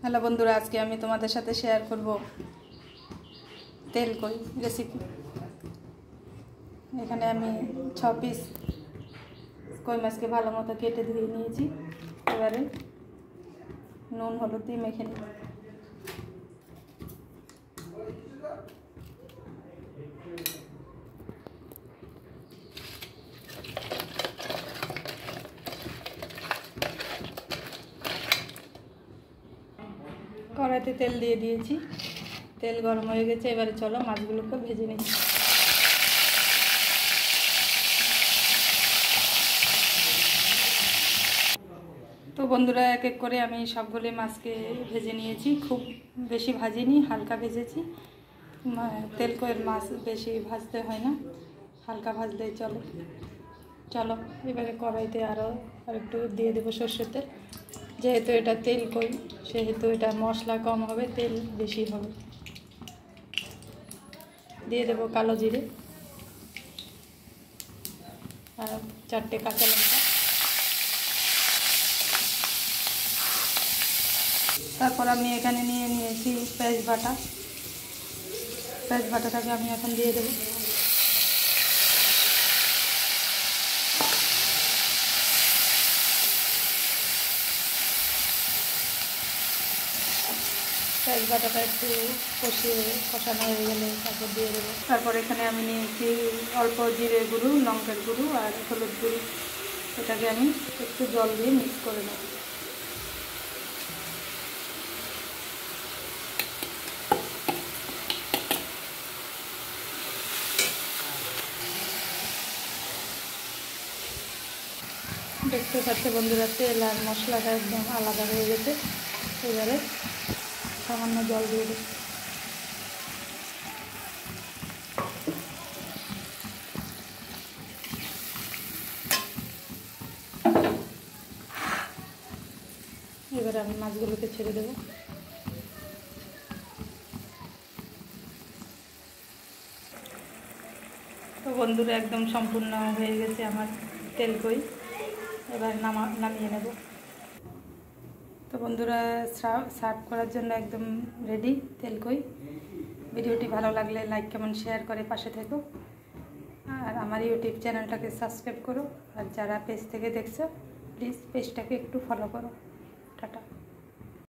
Hello বন্ধুরা, আজকে আমি তোমাদের সাথে শেয়ার করব তেল কই রেসিপি। এখানে আমি 6 পিস কই মাছকে ভালো মতো কেটে ধুয়ে নিয়েছি। এবারে নুন হলুদ দিয়ে মেখে নিই। কড়াইতে তেল দিয়ে দিয়েছি, তেল গরম হয়ে গেছে। এবারে চলো মাছগুলোকে ভেজে নিই। তো বন্ধুরা, এক এক করে আমি সবগুলি মাছকে ভেজে নিয়েছি। খুব বেশি ভাজিনি, হালকা ভেজেছি। তেল কইয়ের মাছ বেশি ভাজতে হয় না, হালকা ভাজলেই চলে। চলো এবারে কড়াইতে আরও একটু দিয়ে দেবো সর্ষের তেল। যেহেতু এটা তেল কই, সেহেতু এটা মশলা কম হবে, তেল বেশি হবে। দিয়ে দেবো কালো জিরে আর 4টে কাঁচা লঙ্কা। তারপর আমি এখানে নিয়ে নিয়েছি পেঁয়াজ বাটা। পেঁয়াজ বাটাটাকে আমি এখন দিয়ে দেবো। পেঁয়াজ বাটাটা একটু কষানো হয়ে গেলে তারপর দিয়ে দেবো। তারপর এখানে আমি নিয়েছি অল্প জিরে গুঁড়ো, লঙ্কার গুঁড়ো আর হলুদ গুঁড়ো। এটাকে আমি একটু জল দিয়ে মিক্স করে নেব। দেখতে পাচ্ছে বন্ধুরা, তেল আর মশলাটা একদম আলাদা হয়ে গেছে। এবারে সামান্য জল দিয়ে দেব। এবারে আমি মাছগুলোকে ছেড়ে দেব। তো বন্ধুরা, একদম সম্পূর্ণ হয়ে গেছে আমার তেল কই। এবার নামিয়ে নেব। তো বন্ধুরা, সার্ভ করার জন্য একদম রেডি তেল কই। ভিডিওটি ভালো লাগলে লাইক কমেন্ট শেয়ার করে পাশে থেকো। আর আমার ইউটিউব চ্যানেলটাকে সাবস্ক্রাইব করো। আর যারা পেজ থেকে দেখছো, প্লিজ পেজটাকে একটু ফলো করো।